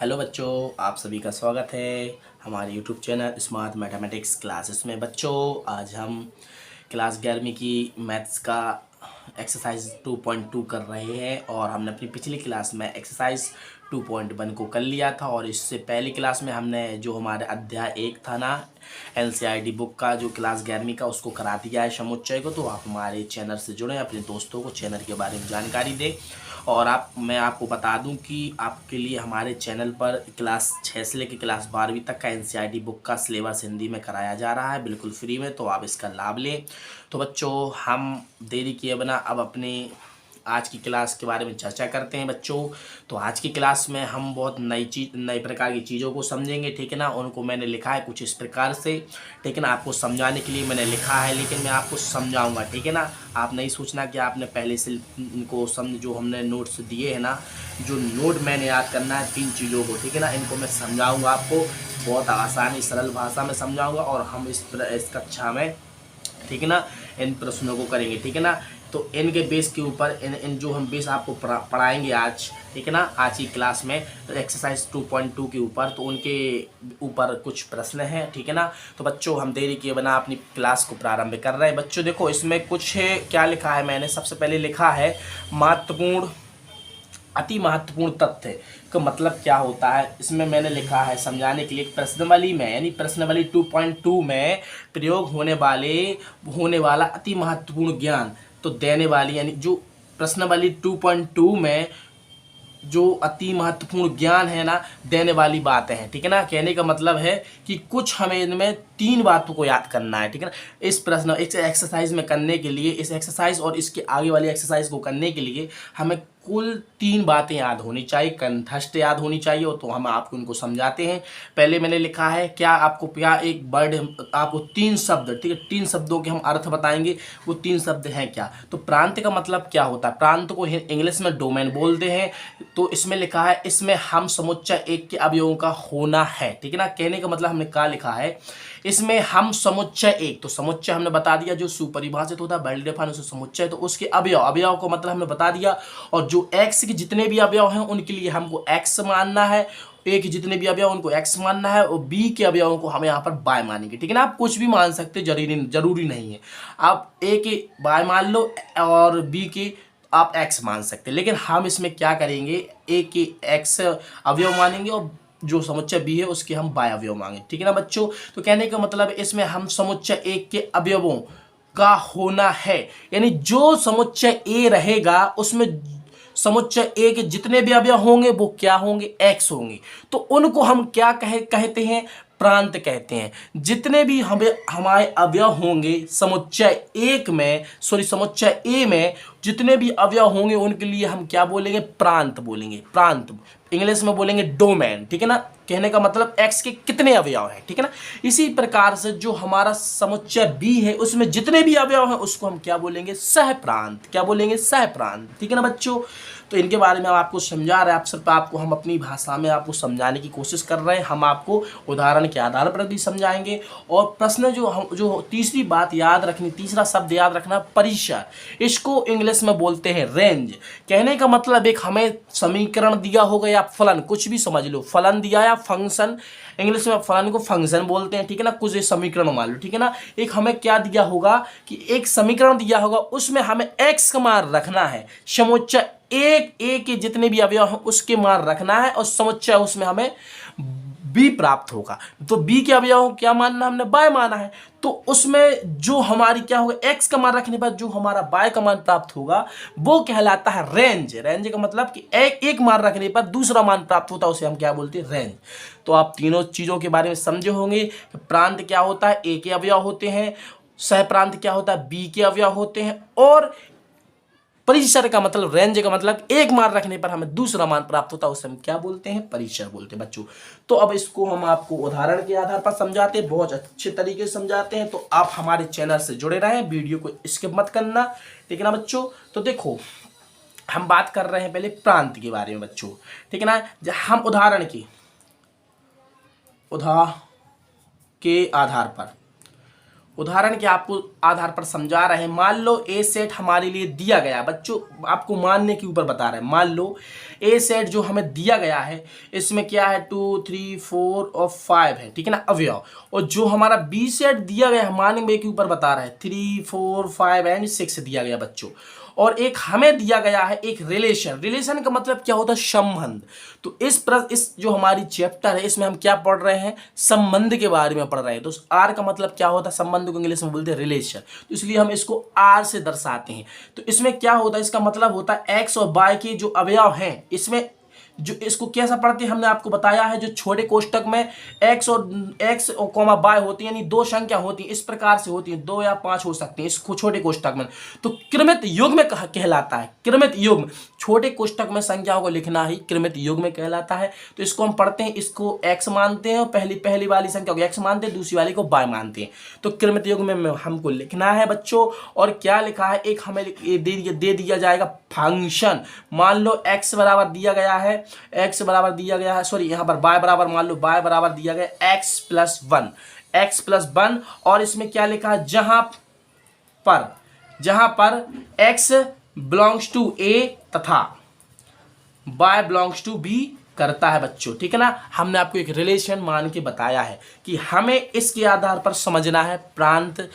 Hello बच्चों, आप सभी का स्वागत है हमारे YouTube channel smart mathematics classes में। बच्चों, आज हम क्लास 11वीं की मैथ्स का एक्सरसाइज 2.2 कर रहे हैं और हमने अपनी पिछली क्लास में एक्सरसाइज 2.1 को कर लिया था। और इससे पहली क्लास में हमने जो हमारे अध्याय 1 था ना, एनसीईआरटी बुक का जो क्लास 11वीं का, उसको करा दिया है समुच्चय को। तो आप हमारे चैनल से जुड़ें, अपने दोस्तों को चैनल के बारे में जानकारी दें। और मैं आपको बता दूं कि आपके लिए हमारे चैनल पर क्लास 6 से लेकर क्लास 12वीं तक का एनसीईआरटी बुक का सिलेबस हिंदी में कराया जा रहा है, बिल्कुल फ्री में। तो आप इसका लाभ लें। तो बच्चों, हम देरी किए बिना अब अपने आज की क्लास के बारे में चर्चा करते हैं। बच्चों, तो आज की क्लास में हम बहुत नई प्रकार की चीज़ों को समझेंगे, ठीक है ना। उनको मैंने लिखा है कुछ इस प्रकार से, ठीक है ना। आपको समझाने के लिए मैंने लिखा है, लेकिन मैं आपको समझाऊंगा, ठीक है ना। आप नहीं सोचना कि आपने पहले से इनको जो हमने नोट्स दिए हैं ना, जो नोट मैंने याद करना है 3 चीज़ों को, ठीक है ना। इनको मैं समझाऊँगा आपको बहुत आसानी सरल भाषा में समझाऊँगा। और हम इस कक्षा में, ठीक है ना, इन प्रश्नों को करेंगे, ठीक है ना। तो इनके बेस के ऊपर इन जो हम बेस आपको पढ़ाएंगे आज, ठीक है ना, आज की क्लास में एक्सरसाइज 2.2 के ऊपर, तो उनके ऊपर कुछ प्रश्न हैं, ठीक है ना। तो बच्चों, हम देरी किए बिना अपनी क्लास को प्रारंभ कर रहे हैं। बच्चों देखो, इसमें कुछ क्या लिखा है। मैंने सबसे पहले लिखा है महत्वपूर्ण, अति महत्वपूर्ण तथ्य का मतलब क्या होता है। इसमें मैंने लिखा है समझाने के लिए, प्रश्नावली में यानी प्रश्नावली 2.2 में प्रयोग होने वाला अति महत्वपूर्ण ज्ञान तो देने वाली, यानी जो प्रश्नावली 2.2 में जो अति महत्वपूर्ण ज्ञान है ना, देने वाली बातें हैं, ठीक है ना। कहने का मतलब है कि कुछ हमें इनमें 3 बातों को याद करना है, ठीक है ना। इस एक्सरसाइज में करने के लिए, इस एक्सरसाइज और इसके आगे वाली एक्सरसाइज को करने के लिए हमें कुल 3 बातें याद होनी चाहिए, कंठस्थ याद होनी चाहिए। और तो हम आपको उनको समझाते हैं। पहले मैंने लिखा है क्या एक वर्ड, आपको 3 शब्द, ठीक है, 3 शब्दों के हम अर्थ बताएंगे। वो 3 शब्द हैं क्या। तो प्रांत का मतलब क्या होता है। प्रांत को इंग्लिश में डोमेन बोलते हैं। तो इसमें लिखा है, इसमें हम समुच्चय एक के अवयवों का होना है, ठीक है ना। कहने का मतलब हमने क्या लिखा है, इसमें हम समुच्चय एक, तो समुच्चय हमने बता दिया जो सुपरिभाषित होता है, वेल डिफाइंड समुच्चय। तो उसके अवयव को मतलब हमने बता दिया। और जो एक्स के जितने भी अवयव हैं उनके लिए हमको एक्स मानना है, ए के जितने भी अवयव उनको एक्स मानना है, और बी के अवयवों को हम यहाँ पर बाय मानेंगे, ठीक है ना। आप कुछ भी मान सकते, जरूरी नहीं है। आप ए के बाय मान लो और बी के आप एक्स मान सकते हैं। लेकिन हम इसमें क्या करेंगे, ए के एक्स अवयव मानेंगे और जो समुच्चय बी है उसके हम बाय अवयव मांगे, ठीक है ना बच्चों। तो कहने का मतलब इसमें हम समुच्चय एक के अवयवों का होना है, यानी जो समुच्चय ए रहेगा उसमें समुच्चय ए के जितने भी अवयव होंगे वो क्या होंगे, एक्स होंगे। तो उनको हम क्या कहते हैं, प्रांत कहते हैं। जितने भी हमारे अवयव होंगे समुच्चय समुच्चय ए में जितने भी अवयव होंगे उनके लिए हम क्या बोलेंगे, प्रांत बोलेंगे। प्रांत इंग्लिश में बोलेंगे डोमेन, ठीक है ना। कहने का मतलब एक्स के कितने अवयव हैं, ठीक है ना। इसी प्रकार से जो हमारा समुच्चय बी है उसमें जितने भी अवयव हैं उसको हम क्या बोलेंगे, सहप्रांत। क्या बोलेंगे, सहप्रांत, ठीक है ना बच्चों। तो इनके बारे में हम आपको समझा रहे हैं, सिर्फ आपको हम अपनी भाषा में आपको समझाने की कोशिश कर रहे हैं। हम आपको उदाहरण के आधार पर भी समझाएंगे। और प्रश्न जो तीसरी बात याद रखनी, तीसरा शब्द याद रखना, परिसर। इसको इंग्लिश में बोलते हैं रेंज। कहने का मतलब एक हमें समीकरण दिया होगा या फलन, कुछ भी समझ लो, फलन दिया या फंक्शन, इंग्लिश में फलन को फंक्शन बोलते हैं, ठीक है ना। कुछ समीकरण मान लो, ठीक है ना। एक हमें क्या दिया होगा कि एक समीकरण दिया होगा, उसमें हमें एक्स का मान रखना है, समुच्चय एक ए के जितने भी अवयव हैं उसके मान रखना है, और समुच्चय उसमें हमें बी प्राप्त होगा। तो बी के अवयव क्या मानना, हमने बाय माना है। तो उसमें जो हमारी क्या होगा, एक्स का मान रखने पर जो हमारा बाय का मान प्राप्त होगा वो कहलाता है रेंज। रेंज का मतलब कि एक मान रखने पर दूसरा मान प्राप्त होता है, उसे हम क्या बोलते हैं, रेंज। तो आप तीनों चीजों के बारे में समझे होंगे। प्रांत क्या होता है, ए के अवयव होते हैं। सह प्रांत क्या होता है, बी के अवयव होते हैं। और परिसर का मतलब, रेंज का मतलब एक मान रखने पर हमें दूसरा मान प्राप्त होता है, उसे हम क्या बोलते हैं, परिसर बोलते हैं बच्चों। तो अब इसको हम आपको उदाहरण के आधार पर समझाते हैं, बहुत अच्छे तरीके से समझाते हैं। तो आप हमारे चैनल से जुड़े रहें, वीडियो को स्किप मत करना, ठीक है ना बच्चों। तो देखो, हम बात कर रहे हैं पहले प्रांत के बारे में बच्चों, ठीक है ना। हम उदाहरण के आधार पर उदाहरण के आपको आधार पर समझा रहे हैं। मान लो ए सेट हमारे लिए दिया गया, बच्चों आपको मानने के ऊपर बता रहे हैं। मान लो ए सेट जो हमें दिया गया है इसमें क्या है 2 3 4 और 5 है, ठीक है ना, अवयव। और जो हमारा बी सेट दिया गया है मानने के ऊपर बता रहा है 3 4 5 एंड 6 दिया गया बच्चों। और एक हमें दिया गया है एक रिलेशन। रिलेशन का मतलब क्या होता है, संबंध। तो इस जो हमारी चैप्टर है इसमें हम क्या पढ़ रहे हैं, संबंध के बारे में पढ़ रहे हैं। तो आर का मतलब क्या होता है, संबंध को इंग्लिश में बोलते हैं रिलेशन। तो इसलिए हम इसको आर से दर्शाते हैं। तो इसमें क्या होता है, इसका मतलब होता है एक्स और वाई के जो अवयव हैं इसमें जो इसको कैसा पढ़ते हैं हमने आपको बताया है। जो छोटे कोष्टक में एक्स और कॉमा बाय होती है, यानी दो संख्या होती है, इस प्रकार से होती है, 2 या 5 हो सकती है इसको छोटे कोष्टक में। तो क्रमित युग्म कहलाता है। क्रमित युग्म, छोटे कोष्टक में संख्याओं को लिखना ही क्रमित युग्म कहलाता है। तो इसको हम पढ़ते हैं, इसको एक्स मानते हैं, पहली वाली संख्या को एक्स मानते हैं, दूसरी वाली को बाय मानते हैं। तो क्रमित युग्म में हमको लिखना है बच्चों। और क्या लिखा है, एक हमें दे दिया जाएगा फंक्शन। मान लो एक्स बराबर दिया गया है, एक्स बराबर दिया गया है, सॉरी यहाँ पर बाय बराबर, मान लो बाय बराबर दिया गया एक्स प्लस वन। और इसमें क्या लिखा है, जहां पर एक्स बिलोंग्स टू ए तथा बाय बिलोंग्स टू बी करता है बच्चों, ठीक है ना। हमने आपको एक रिलेशन मान के बताया है कि हमें इसके आधार पर समझना है प्रांत,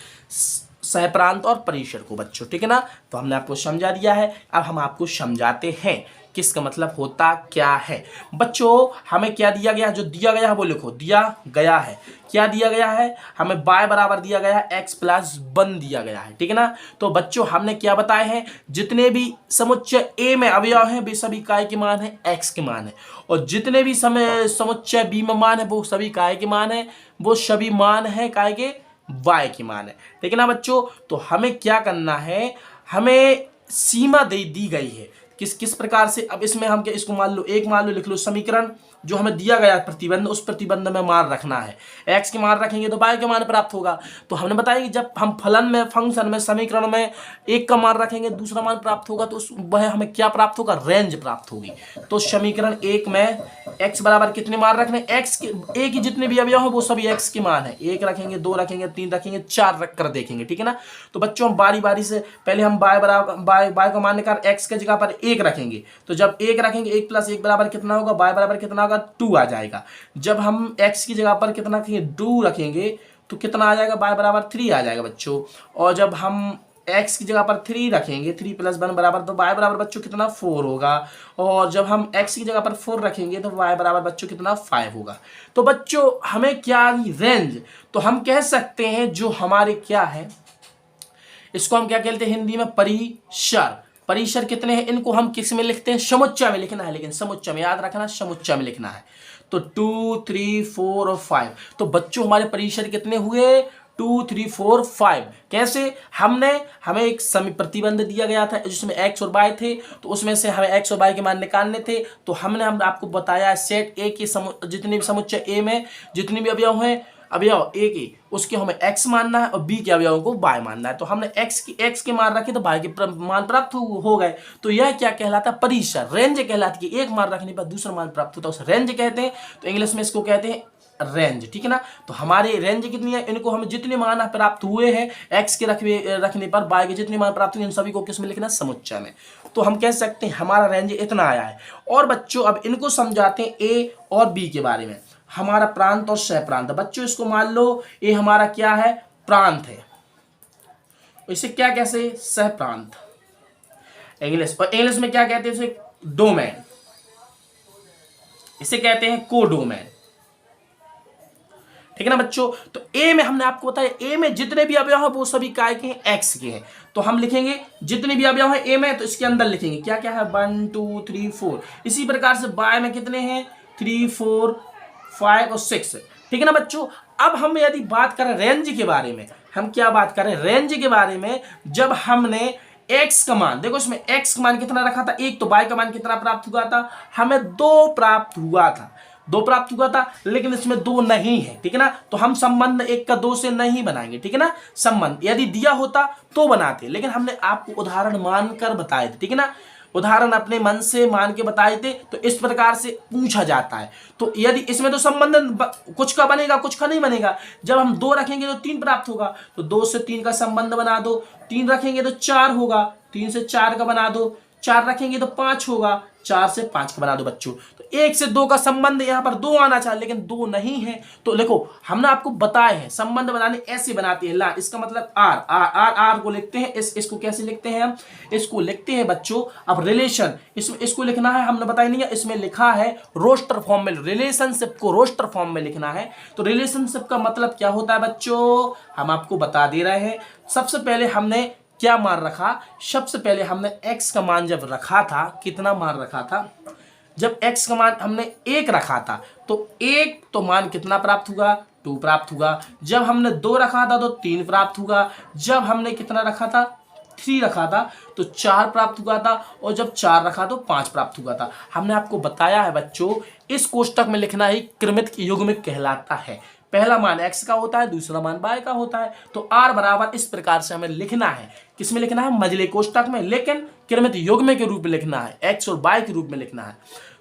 सहप्रांत और परिसर को बच्चों, ठीक है ना। तो हमने आपको समझा दिया है, अब हम आपको समझाते हैं किसका मतलब होता क्या है। बच्चों हमें क्या दिया गया, जो दिया गया है वो लिखो, दिया गया है, क्या दिया गया है, हमें बाय बराबर दिया गया है एक्स प्लस 1 दिया गया है, ठीक है ना। तो बच्चों हमने क्या बताए हैं, जितने भी समुच्चय ए में अवयव हैं वे सभी काय के मान है, एक्स के मान है। और जितने भी समुच्चय बी में मान है वो सभी काय के मान है, वो सभी मान है काय के, वाई की मान है, ठीक है ना बच्चों। तो हमें क्या करना है, हमें सीमा दी गई है किस प्रकार से। अब इसमें हम क्या, इसको मान लो लिख लो समीकरण जो हमें दिया गया प्रतिबंध, उस प्रतिबंध में मान रखना है। एक्स के मान रखेंगे तो वाई के मान प्राप्त होगा। तो हमने बताया कि जब हम फलन में, फंक्शन में, समीकरण में एक का मान रखेंगे दूसरा मान प्राप्त होगा, तो वह हमें क्या प्राप्त होगा, रेंज प्राप्त होगी। तो समीकरण 1 में एक्स बराबर कितने मान रखने, एक्स के ए की जितने भी अवयव हैं वो सभी एक्स के मान है। 1 रखेंगे, 2 रखेंगे, 3 रखेंगे, 4 रख कर देखेंगे, ठीक है ना। तो बच्चों हम बारी बारी से पहले हम बाय को मान लेकर एक्स के जगह पर 1 रखेंगे। तो जब 1 रखेंगे, 1 + 1 बराबर कितना होगा, बाय बराबर कितना होगा, 2 आ जाएगा। जब हम x की जगह पर कितना रखेंगे, 2 रखेंगे तो कितना आ जाएगा, y बराबर 3 आ जाएगा बच्चों। और जब हम x की जगह पर 3 रखेंगे, 3 + 1 बराबर, तो y बराबर बच्चों कितना, 4 होगा। और जब हम x की जगह पर 4 रखेंगे तो y बराबर बच्चों कितना, 5 होगा। तो बच्चों हमें क्या, रेंज, तो हम कह सकते हैं जो हमारे क्या है, इसको हम क्या कहते हैं हिंदी में, परिसर। परिसर कितने हैं, इनको हम किस में लिखते हैं, समुच्चय में लिखना है, लेकिन समुच्चय में याद रखना, समुच्चय में लिखना है। तो 2 3 4 और 5। तो बच्चों हमारे परिसर कितने हुए, 2 3 4 5। कैसे, हमें एक प्रतिबंध दिया गया था जिसमें एक्स और वाई थे, तो उसमें से हमें एक्स और वाई के मान निकालने थे। तो हम आपको बताया सेट ए के जितने भी समुच्चय ए में जितने भी अवयव हैं, अवयव ए के, उसके हमें x मानना है और b के अवयवों को y मानना है। तो हमने x के मान रखे तो y के मान प्राप्त हो गए। तो यह क्या कहलाता है, परिसर, रेंज कहलाती है। एक मान रखने पर दूसरा मान प्राप्त होता है, उसे रेंज कहते हैं। तो इंग्लिश में इसको कहते हैं रेंज, ठीक है ना। तो हमारे रेंज कितनी है, इनको हमें जितने मान प्राप्त हुए हैं x के रखने पर y के जितने मान प्राप्त हुए इन सभी को किस में लिखना, समुच्चय में। तो हम कह सकते हैं हमारा रेंज इतना आया है। और बच्चों अब इनको समझाते हैं a और b के बारे में, हमारा प्रांत और सहप्रांत। बच्चों इसको मान लो ये हमारा क्या है, प्रांत है, इसे क्या कैसे, सहप्रांत। इंग्लिश में क्या कहते हैं इसे, डोमेन, इसे कहते हैं कोडोमेन, ठीक है ना बच्चों। तो ए में हमने आपको बताया, ए में जितने भी अवयव हैं वो सभी काय के हैं, एक्स के हैं। तो हम लिखेंगे जितने भी अवयव हैं ए में, तो इसके अंदर लिखेंगे क्या क्या है, 1 2 3 4। इसी प्रकार से बाय में कितने हैं, 3 4 5 और 6, ठीक है ना बच्चों। अब हम यदि बात करें रेंज के बारे में, हम क्या बात करें रेंज के बारे में, जब हमने x का मान, देखो इसमें x का मान कितना रखा था, 1, तो y का मान कितना प्राप्त हुआ था, हमें 2 प्राप्त हुआ था, लेकिन इसमें 2 नहीं है, ठीक है ना। तो हम संबंध 1 का 2 से नहीं बनाएंगे, ठीक है ना। संबंध यदि दिया होता तो बनाते, लेकिन हमने आपको उदाहरण मानकर बताए थे, ठीक है ना। उदाहरण अपने मन से मान के बताए थे तो इस प्रकार से पूछा जाता है। तो यदि इसमें तो संबंध कुछ का बनेगा, कुछ का नहीं बनेगा। जब हम 2 रखेंगे तो 3 प्राप्त होगा, तो 2 से 3 का संबंध बना दो। 3 रखेंगे तो 4 होगा, 3 से 4 का बना दो। 4 रखेंगे तो 5 होगा, 4 से 5 का बना दो बच्चों। तो 1 से 2 का संबंध यहाँ पर 2 आना चाहिए, लेकिन 2 नहीं है। तो देखो हमने आपको बताया है संबंध बनाने ऐसे बनाते हैं। ला इसका मतलब आर, आर आर आर को लिखते हैं। इसको कैसे लिखते हैं हम? इसको लिखते हैं बच्चों, अब रिलेशन इसको लिखना है, हमने बताया नहीं है। इसमें लिखा है रोस्टर फॉर्म में, रिलेशनशिप को रोस्टर फॉर्म में लिखना है। तो रिलेशनशिप का मतलब क्या होता है बच्चों, हम आपको बता दे रहे हैं। सबसे पहले हमने क्या मान रखा? सबसे पहले हमने x का मान जब रखा था, कितना मान रखा था? जब x का मान हमने 1 रखा था तो 1 तो मान कितना प्राप्त हुआ? 2 प्राप्त हुआ। जब हमने 2 रखा था तो 3 प्राप्त हुआ। जब हमने कितना रखा था? 3 रखा था तो 4 प्राप्त हुआ था। और जब 4 रखा तो 5 प्राप्त हुआ था। हमने आपको बताया है बच्चों, इस कोष्टक में लिखना ही क्रमित युग्मिक कहलाता है। पहला मान x का होता है, दूसरा मान y का होता है। तो r बराबर इस प्रकार से हमें लिखना है। किसमें लिखना है? मझले कोष्टक में, लेकिन क्रमित युग्म के रूप में लिखना है, x और y के रूप में लिखना है।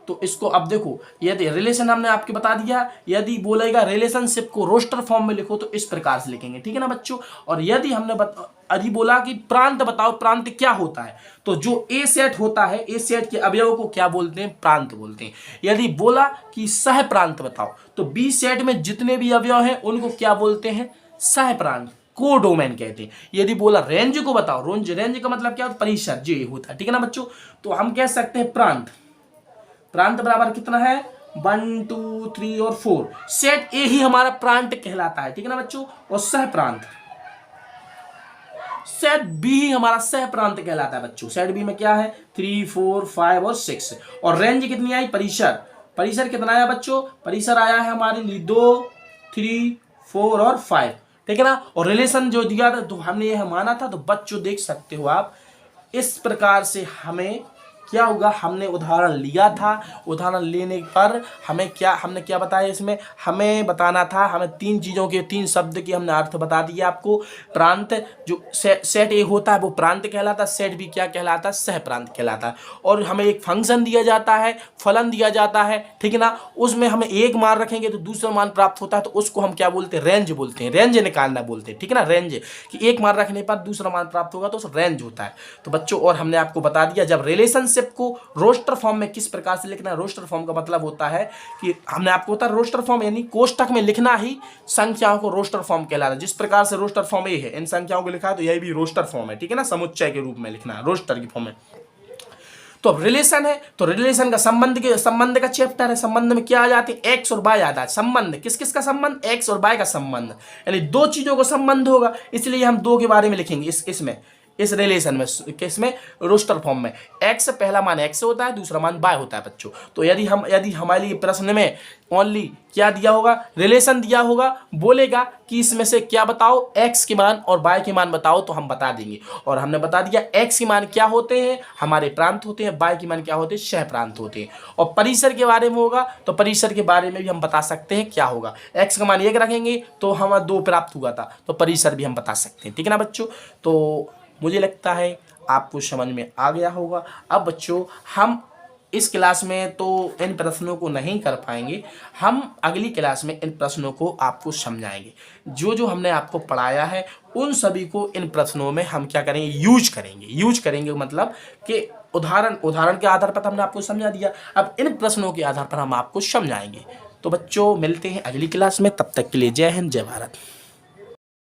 तो इसको अब देखो, यदि रिलेशन हमने आपके बता दिया, यदि बोलेगा रिलेशनशिप को रोस्टर फॉर्म में लिखो तो इस प्रकार से लिखेंगे, ठीक है ना बच्चों। और यदि हमने यदि बोला कि प्रांत बताओ, प्रांत क्या होता है, तो जो ए सेट होता है, ए सेट के अवयव को क्या बोलते हैं? प्रांत बोलते हैं। यदि बोला कि सह प्रांत बताओ, तो बी सेट में जितने भी अवयव हैं उनको क्या बोलते हैं? सह प्रांत, कोडोमेन कहते हैं। यदि बोला रेंज को बताओ, रेंज का मतलब क्या होता है? परिसर जो ये होता है, ठीक है ना बच्चों। तो हम कह सकते हैं प्रांत, प्रांत बराबर कितना है? 1 2 3 और 4। सेट ए ही हमारा प्रांत कहलाता है, ठीक है ना बच्चों। और सह प्रांत, सेट बी ही हमारा सह प्रांत कहलाता है बच्चों। सेट बी में क्या है? 3 4 5 और 6। और रेंज कितनी आई? परिसर, परिसर कितना आया बच्चों? परिसर आया है हमारे लिए 2 3 4 और 5, ठीक है ना। और रिलेशन जो दिया था तो हमने यह माना था। तो बच्चों देख सकते हो आप, इस प्रकार से हमें क्या होगा, हमने उदाहरण लिया था। उदाहरण लेने पर हमने क्या बताया? इसमें हमें बताना था, हमें 3 चीज़ों के 3 शब्द की हमने अर्थ बता दिया आपको। प्रांत, जो सेट ए होता है वो प्रांत कहलाता है, सेट बी क्या कहलाता है? सह प्रांत कहलाता है। और हमें एक फंक्शन दिया जाता है, फलन दिया जाता है, ठीक है ना। उसमें हमें 1 मान रखेंगे तो दूसरा मान प्राप्त होता है, तो उसको हम क्या बोलते हैं? रेंज बोलते हैं। रेंज निकालना बोलते हैं, ठीक है ना। रेंज कि 1 मान रखने पर दूसरा मान प्राप्त होगा तो उस रेंज होता है। तो बच्चों, और हमने आपको बता दिया जब रिलेशनशिप को रोस्टर फॉर्म में किस प्रकार से लिखना है। रोस्टर फॉर्म का मतलब होता है कि हमने आपको बता, रोस्टर फॉर्म यानी कोष्टक में लिखना ही संख्याओं को रोस्टर फॉर्म कहलाता है। जिस प्रकार से रोस्टर फॉर्म ये है, इन संख्याओं को लिखा है तो यह भी रोस्टर फॉर्म है, ठीक है ना। समुच्चय के रूप में लिखना है, रोस्टर की फॉर्म में। तो अब रिलेशन है, तो रिलेशन का संबंध का चैप्टर है। संबंध में क्या आ जाते हैं? एक्स और वाई आता है। संबंध किस किस का संबंध? एक्स और वाई का संबंध, यानी 2 चीजों का संबंध होगा, इसलिए हम 2 के बारे में लिखेंगे इसमें, इस रिलेशन में, किसमें? रोस्टर फॉर्म में। एक्स पहला मान एक्स होता है, दूसरा मान वाई होता है बच्चों। तो यदि हमारे लिए प्रश्न में ओनली क्या दिया होगा? रिलेशन दिया होगा, बोलेगा कि इसमें से क्या बताओ, एक्स के मान और वाई के मान बताओ, तो हम बता देंगे। और हमने बता दिया एक्स के मान क्या होते हैं? हमारे प्रांत होते हैं। वाई के मान क्या होते हैं? सह प्रांत होते हैं। और परिसर के बारे में होगा तो परिसर के बारे में भी हम बता सकते हैं क्या होगा। एक्स का मान 1 रखेंगे तो हमें 2 प्राप्त हुआ था, तो परिसर भी हम बता सकते हैं, ठीक है ना बच्चों। तो मुझे लगता है आपको समझ में आ गया होगा। अब बच्चों, हम इस क्लास में तो इन प्रश्नों को नहीं कर पाएंगे, हम अगली क्लास में इन प्रश्नों को आपको समझाएंगे। जो जो हमने आपको पढ़ाया है उन सभी को इन प्रश्नों में हम क्या करेंगे? यूज करेंगे मतलब कि उदाहरण के आधार पर हमने आपको समझा दिया। अब इन प्रश्नों के आधार पर हम आपको समझाएंगे। तो बच्चों, मिलते हैं अगली क्लास में, तब तक के लिए जय हिंद, जय भारत।